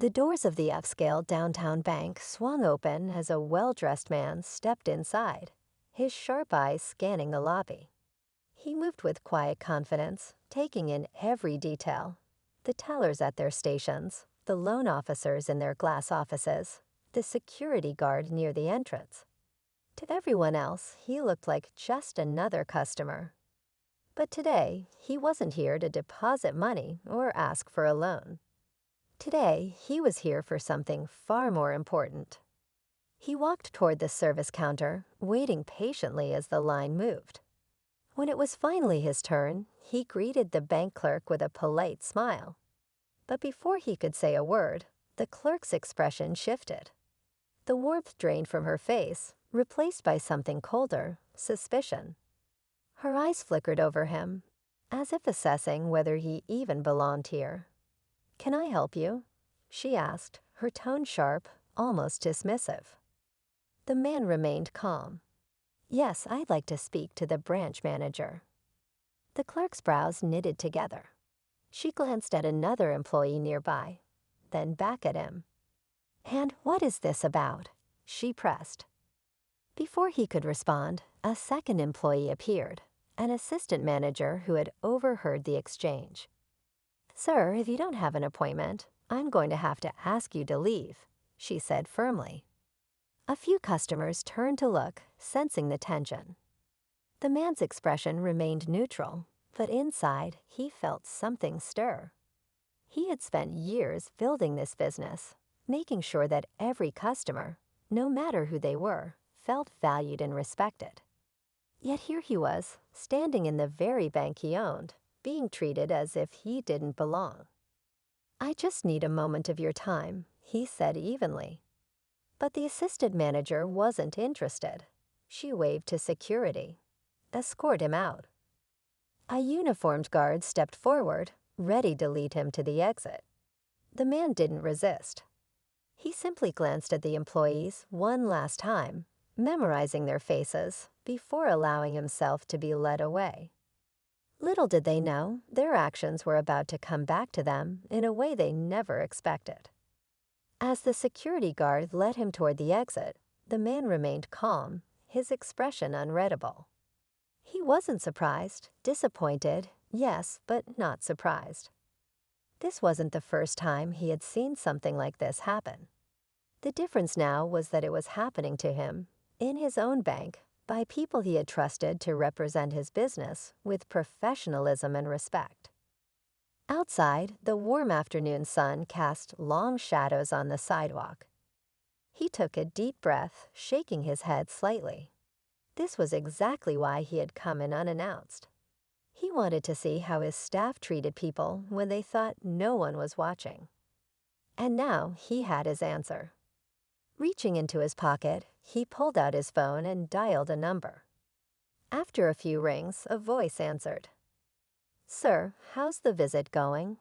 The doors of the upscale downtown bank swung open as a well-dressed man stepped inside, his sharp eyes scanning the lobby. He moved with quiet confidence, taking in every detail. The tellers at their stations, the loan officers in their glass offices, the security guard near the entrance. To everyone else, he looked like just another customer. But today, he wasn't here to deposit money or ask for a loan. Today, he was here for something far more important. He walked toward the service counter, waiting patiently as the line moved. When it was finally his turn, he greeted the bank clerk with a polite smile. But before he could say a word, the clerk's expression shifted. The warmth drained from her face, replaced by something colder, suspicion. Her eyes flickered over him, as if assessing whether he even belonged here. "Can I help you?" she asked, her tone sharp, almost dismissive. The man remained calm. "Yes, I'd like to speak to the branch manager." The clerk's brows knitted together. She glanced at another employee nearby, then back at him. "And what is this about?" she pressed. Before he could respond, a second employee appeared, an assistant manager who had overheard the exchange. "Sir, if you don't have an appointment, I'm going to have to ask you to leave," she said firmly. A few customers turned to look, sensing the tension. The man's expression remained neutral, but inside he felt something stir. He had spent years building this business, making sure that every customer, no matter who they were, felt valued and respected. Yet here he was, standing in the very bank he owned, being treated as if he didn't belong. "I just need a moment of your time," he said evenly. But the assistant manager wasn't interested. She waved to security. "Escort him out." A uniformed guard stepped forward, ready to lead him to the exit. The man didn't resist. He simply glanced at the employees one last time, memorizing their faces before allowing himself to be led away. Little did they know, their actions were about to come back to them in a way they never expected. As the security guard led him toward the exit, the man remained calm, his expression unreadable. He wasn't surprised, disappointed, yes, but not surprised. This wasn't the first time he had seen something like this happen. The difference now was that it was happening to him, in his own bank, by people he had trusted to represent his business with professionalism and respect. Outside, the warm afternoon sun cast long shadows on the sidewalk. He took a deep breath, shaking his head slightly. This was exactly why he had come in unannounced. He wanted to see how his staff treated people when they thought no one was watching. And now he had his answer. Reaching into his pocket, he pulled out his phone and dialed a number. After a few rings, a voice answered. "Sir, how's the visit going?"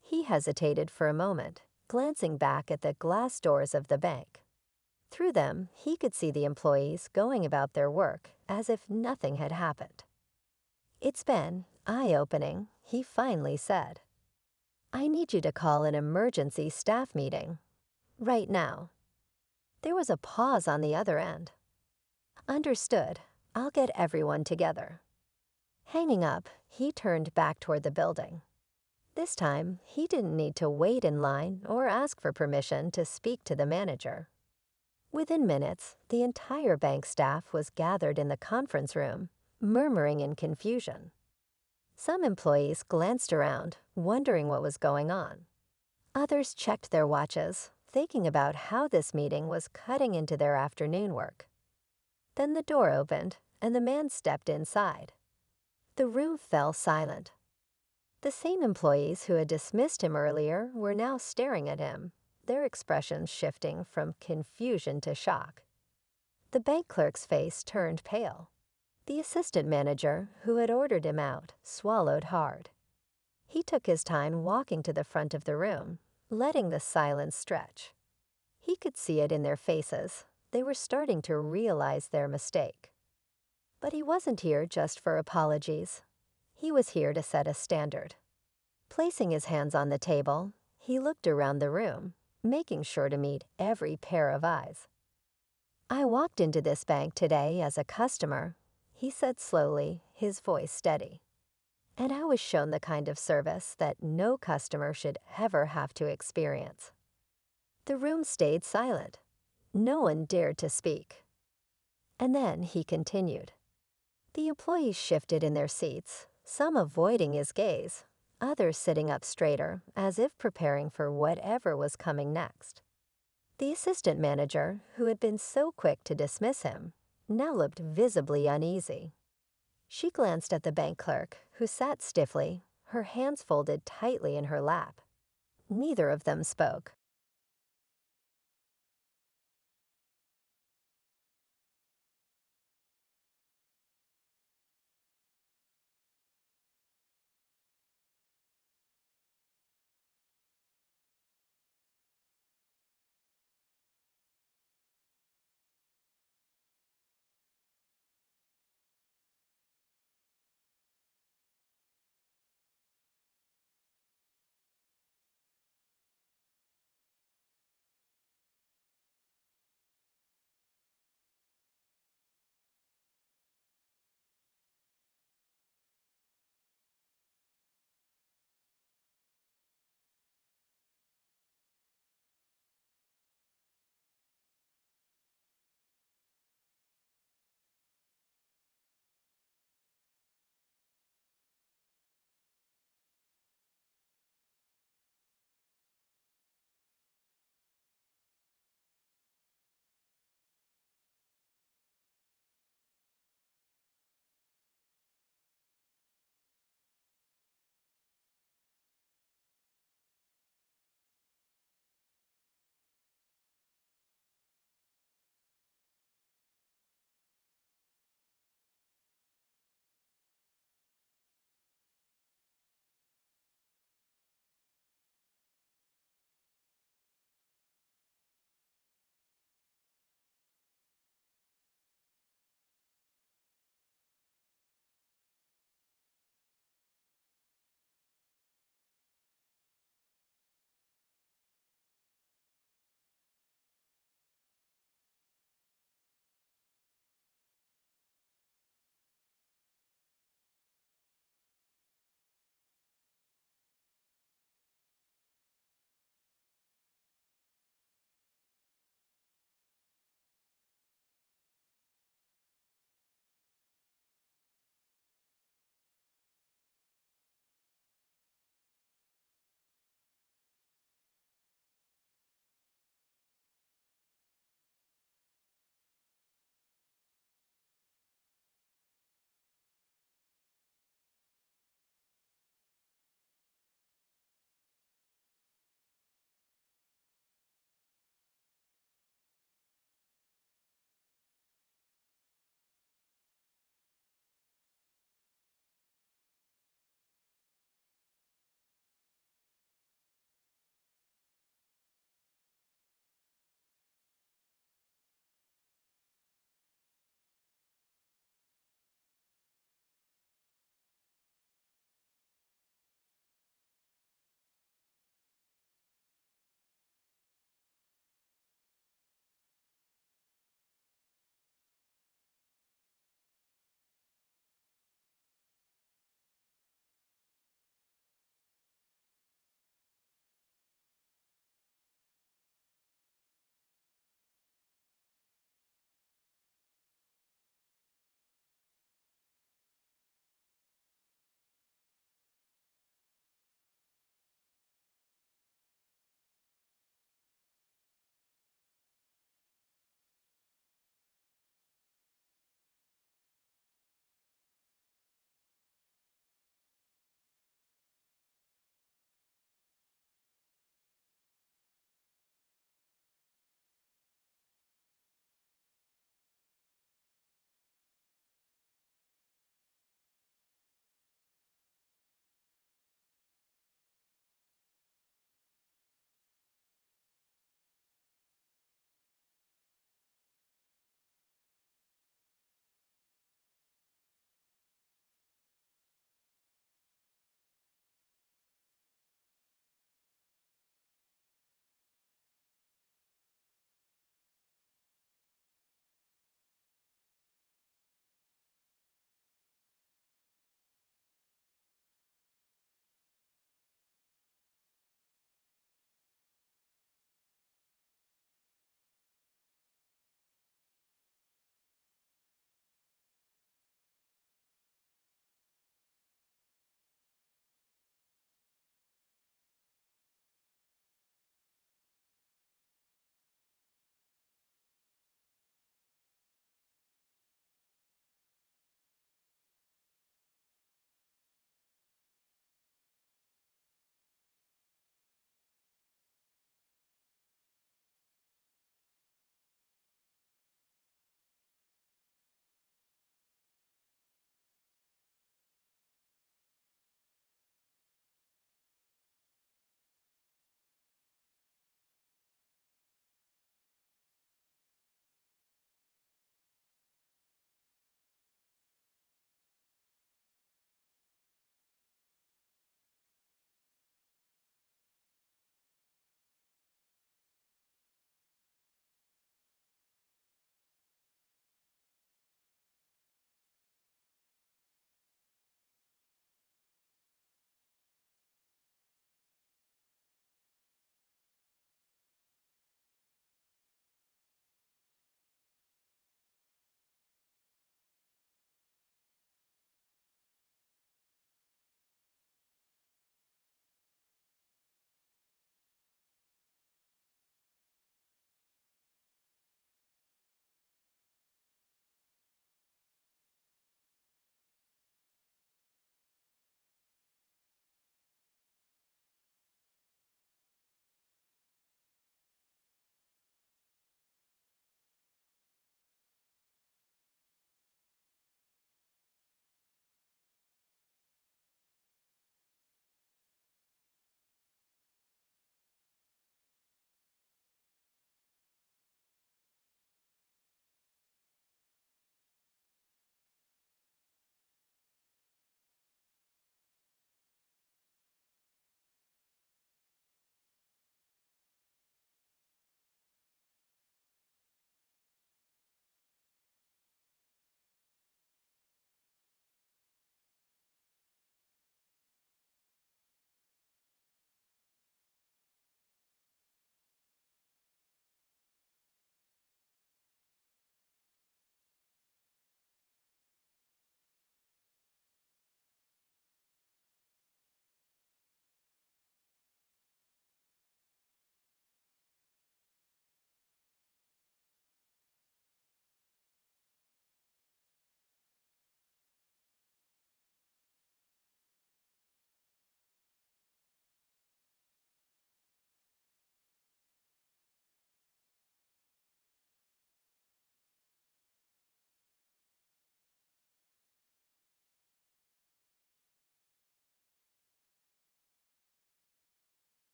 He hesitated for a moment, glancing back at the glass doors of the bank. Through them, he could see the employees going about their work as if nothing had happened. "It's been eye-opening," he finally said. "I need you to call an emergency staff meeting. Right now." There was a pause on the other end. "Understood. I'll get everyone together." Hanging up, he turned back toward the building. This time, he didn't need to wait in line or ask for permission to speak to the manager. Within minutes, the entire bank staff was gathered in the conference room, murmuring in confusion. Some employees glanced around, wondering what was going on. Others checked their watches, thinking about how this meeting was cutting into their afternoon work. Then the door opened, and the man stepped inside. The room fell silent. The same employees who had dismissed him earlier were now staring at him, their expressions shifting from confusion to shock. The bank clerk's face turned pale. The assistant manager, who had ordered him out, swallowed hard. He took his time walking to the front of the room, letting the silence stretch. He could see it in their faces. They were starting to realize their mistake. But he wasn't here just for apologies. He was here to set a standard. Placing his hands on the table, he looked around the room, making sure to meet every pair of eyes. "I walked into this bank today as a customer," he said slowly, his voice steady. "And I was shown the kind of service that no customer should ever have to experience." The room stayed silent. No one dared to speak. And then he continued. The employees shifted in their seats, some avoiding his gaze, others sitting up straighter, as if preparing for whatever was coming next. The assistant manager, who had been so quick to dismiss him, now looked visibly uneasy. She glanced at the bank clerk, who sat stiffly, her hands folded tightly in her lap. Neither of them spoke.